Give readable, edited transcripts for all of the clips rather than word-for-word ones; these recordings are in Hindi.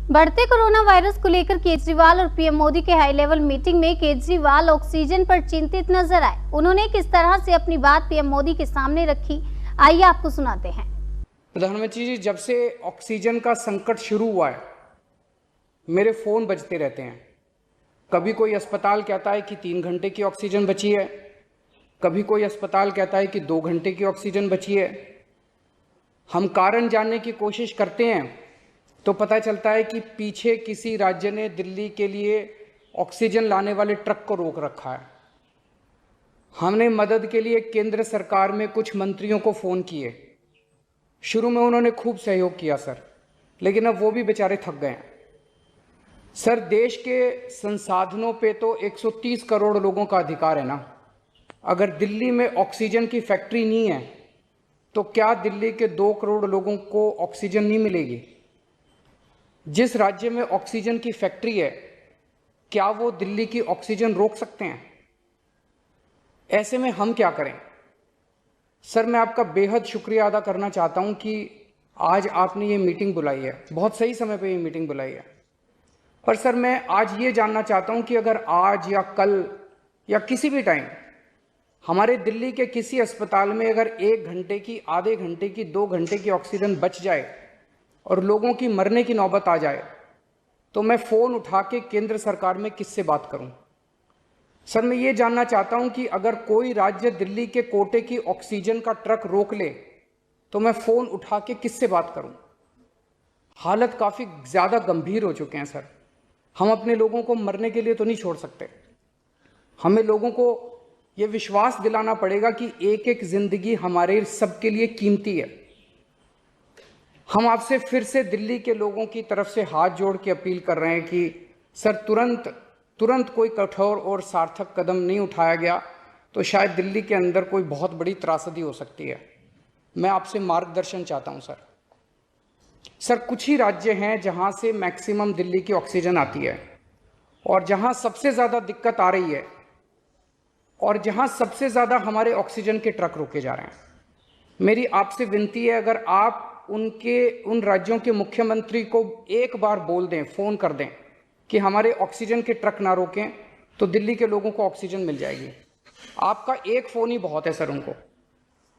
बढ़ते कोरोना वायरस को लेकर केजरीवाल और पीएम मोदी के हाई लेवल मीटिंग में केजरीवाल ऑक्सीजन पर चिंतित नजर आए। उन्होंने किस तरह से अपनी बात पीएम मोदी के सामने रखी, आइए आपको सुनाते हैं। प्रधानमंत्री जी, जब से ऑक्सीजन का संकट शुरू हुआ है मेरे फोन बजते रहते हैं। कभी कोई अस्पताल कहता है कि 3 घंटे की ऑक्सीजन बची है, कभी कोई अस्पताल कहता है कि 2 घंटे की ऑक्सीजन बची है। हम कारण जानने की कोशिश करते हैं तो पता चलता है कि पीछे किसी राज्य ने दिल्ली के लिए ऑक्सीजन लाने वाले ट्रक को रोक रखा है। हमने मदद के लिए केंद्र सरकार में कुछ मंत्रियों को फ़ोन किए। शुरू में उन्होंने खूब सहयोग किया सर, लेकिन अब वो भी बेचारे थक गए हैं। सर, देश के संसाधनों पे तो 130 करोड़ लोगों का अधिकार है ना। अगर दिल्ली में ऑक्सीजन की फैक्ट्री नहीं है तो क्या दिल्ली के 2 करोड़ लोगों को ऑक्सीजन नहीं मिलेगी? जिस राज्य में ऑक्सीजन की फैक्ट्री है, क्या वो दिल्ली की ऑक्सीजन रोक सकते हैं? ऐसे में हम क्या करें? सर, मैं आपका बेहद शुक्रिया अदा करना चाहता हूं कि आज आपने ये मीटिंग बुलाई है। बहुत सही समय पे ये मीटिंग बुलाई है। पर सर, मैं आज ये जानना चाहता हूं कि अगर आज या कल या किसी भी टाइम हमारे दिल्ली के किसी अस्पताल में अगर 1 घंटे की, आधे घंटे की, 2 घंटे की ऑक्सीजन बच जाए और लोगों की मरने की नौबत आ जाए तो मैं फ़ोन उठा के केंद्र सरकार में किससे बात करूं? सर, मैं ये जानना चाहता हूं कि अगर कोई राज्य दिल्ली के कोटे की ऑक्सीजन का ट्रक रोक ले तो मैं फ़ोन उठा के किससे बात करूं? हालत काफ़ी ज़्यादा गंभीर हो चुके हैं सर। हम अपने लोगों को मरने के लिए तो नहीं छोड़ सकते। हमें लोगों को ये विश्वास दिलाना पड़ेगा कि एक एक जिंदगी हमारे सबके लिए कीमती है। हम आपसे फिर से दिल्ली के लोगों की तरफ से हाथ जोड़ के अपील कर रहे हैं कि सर, तुरंत कोई कठोर और सार्थक कदम नहीं उठाया गया तो शायद दिल्ली के अंदर कोई बहुत बड़ी त्रासदी हो सकती है। मैं आपसे मार्गदर्शन चाहता हूं सर। सर, कुछ ही राज्य हैं जहां से मैक्सिमम दिल्ली की ऑक्सीजन आती है और जहां सबसे ज़्यादा दिक्कत आ रही है और जहां सबसे ज़्यादा हमारे ऑक्सीजन के ट्रक रोके जा रहे हैं। मेरी आपसे विनती है, अगर आप उन राज्यों के मुख्यमंत्री को एक बार बोल दें, फ़ोन कर दें कि हमारे ऑक्सीजन के ट्रक ना रोकें तो दिल्ली के लोगों को ऑक्सीजन मिल जाएगी। आपका एक फ़ोन ही बहुत है सर उनको।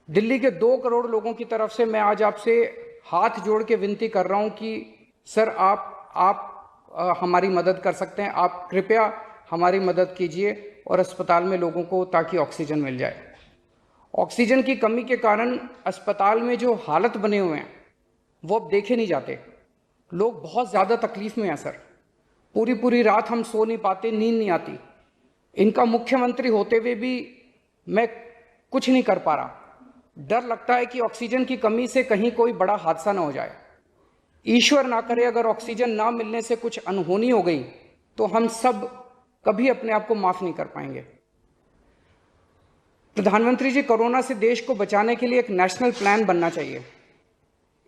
दिल्ली के 2 करोड़ लोगों की तरफ से मैं आज आपसे हाथ जोड़ के विनती कर रहा हूं कि सर, आप हमारी मदद कर सकते हैं। आप कृपया हमारी मदद कीजिए और अस्पताल में लोगों को, ताकि ऑक्सीजन मिल जाए। ऑक्सीजन की कमी के कारण अस्पताल में जो हालत बने हुए हैं वो अब देखे नहीं जाते। लोग बहुत ज़्यादा तकलीफ में हैं सर। पूरी रात हम सो नहीं पाते, नींद नहीं आती। इनका मुख्यमंत्री होते हुए भी मैं कुछ नहीं कर पा रहा। डर लगता है कि ऑक्सीजन की कमी से कहीं कोई बड़ा हादसा ना हो जाए। ईश्वर ना करे, अगर ऑक्सीजन ना मिलने से कुछ अनहोनी हो गई तो हम सब कभी अपने आप को माफ नहीं कर पाएंगे। प्रधानमंत्री जी, कोरोना से देश को बचाने के लिए एक नेशनल प्लान बनना चाहिए।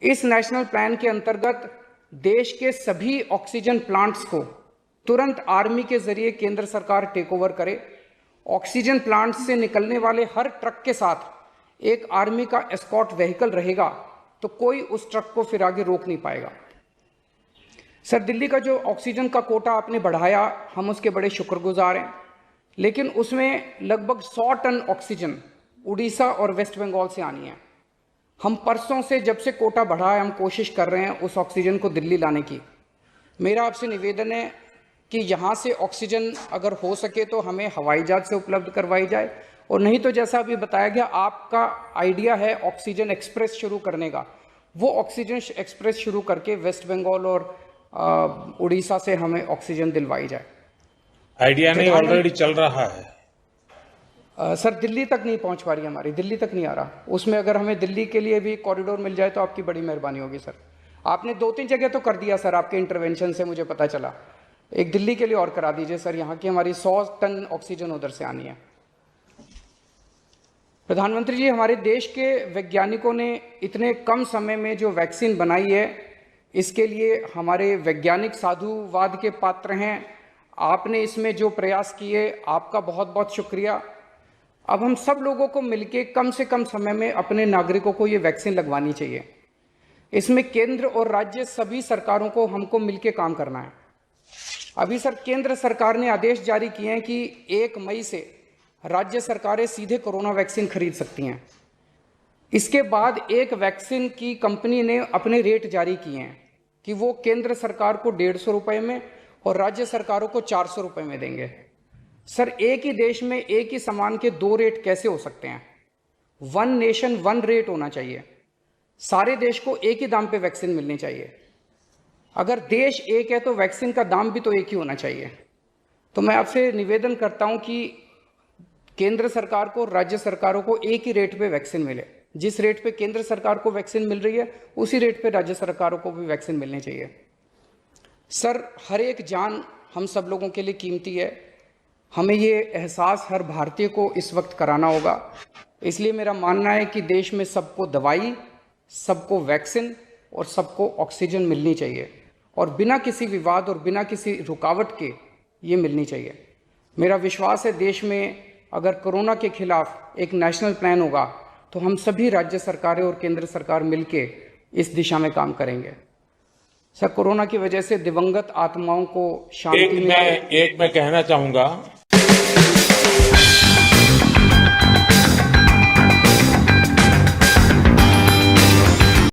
इस नेशनल प्लान के अंतर्गत देश के सभी ऑक्सीजन प्लांट्स को तुरंत आर्मी के जरिए केंद्र सरकार टेक ओवर करे। ऑक्सीजन प्लांट्स से निकलने वाले हर ट्रक के साथ एक आर्मी का एस्कॉर्ट व्हीकल रहेगा तो कोई उस ट्रक को फिर आगे रोक नहीं पाएगा। सर, दिल्ली का जो ऑक्सीजन का कोटा आपने बढ़ाया, हम उसके बड़े शुक्रगुजार हैं, लेकिन उसमें लगभग 100 टन ऑक्सीजन उड़ीसा और वेस्ट बंगाल से आनी है। हम परसों से, जब से कोटा बढ़ा है, हम कोशिश कर रहे हैं उस ऑक्सीजन को दिल्ली लाने की। मेरा आपसे निवेदन है कि यहाँ से ऑक्सीजन अगर हो सके तो हमें हवाई जहाज से उपलब्ध करवाई जाए, और नहीं तो जैसा अभी बताया गया, आपका आइडिया है ऑक्सीजन एक्सप्रेस शुरू करने का, वो ऑक्सीजन एक्सप्रेस शुरू करके वेस्ट बंगाल और उड़ीसा से हमें ऑक्सीजन दिलवाई जाए। आइडिया नहीं, ऑलरेडी चल रहा है। सर, दिल्ली तक नहीं पहुंच पा रही, हमारी दिल्ली तक नहीं आ रहा। उसमें अगर हमें दिल्ली के लिए भी कॉरिडोर मिल जाए तो आपकी बड़ी मेहरबानी होगी सर। आपने 2-3 जगह तो कर दिया सर, आपके इंटरवेंशन से मुझे पता चला। एक दिल्ली के लिए और करा दीजिए सर, यहाँ की हमारी 100 टन ऑक्सीजन उधर से आनी है। प्रधानमंत्री जी, हमारे देश के वैज्ञानिकों ने इतने कम समय में जो वैक्सीन बनाई है, इसके लिए हमारे वैज्ञानिक साधुवाद के पात्र हैं। आपने इसमें जो प्रयास किए, आपका बहुत बहुत शुक्रिया। अब हम सब लोगों को मिलके कम से कम समय में अपने नागरिकों को ये वैक्सीन लगवानी चाहिए। इसमें केंद्र और राज्य सभी सरकारों को हमको मिलकर काम करना है। अभी सर केंद्र सरकार ने आदेश जारी किए हैं कि 1 मई से राज्य सरकारें सीधे कोरोना वैक्सीन खरीद सकती हैं। इसके बाद एक वैक्सीन की कंपनी ने अपने रेट जारी किए हैं कि वो केंद्र सरकार को 150 रुपये में और राज्य सरकारों को 400 रुपये में देंगे। सर एक ही देश में एक ही सामान के 2 रेट कैसे हो सकते हैं? 1 नेशन 1 रेट होना चाहिए। सारे देश को एक ही दाम पे वैक्सीन मिलनी चाहिए। अगर देश एक है तो वैक्सीन का दाम भी तो एक ही होना चाहिए। तो मैं आपसे निवेदन करता हूं कि केंद्र सरकार को, राज्य सरकारों को एक ही रेट पे वैक्सीन मिले। जिस रेट पे केंद्र सरकार को वैक्सीन मिल रही है उसी रेट पे राज्य सरकारों को भी वैक्सीन मिलनी चाहिए। सर हर एक जान हम सब लोगों के लिए कीमती है। हमें ये एहसास हर भारतीय को इस वक्त कराना होगा। इसलिए मेरा मानना है कि देश में सबको दवाई, सबको वैक्सीन और सबको ऑक्सीजन मिलनी चाहिए और बिना किसी विवाद और बिना किसी रुकावट के ये मिलनी चाहिए। मेरा विश्वास है देश में अगर कोरोना के खिलाफ एक नेशनल प्लान होगा तो हम सभी राज्य सरकारें और केंद्र सरकार मिलके इस दिशा में काम करेंगे। सर कोरोना की वजह से दिवंगत आत्माओं को शांति एक मैं कहना चाहूंगा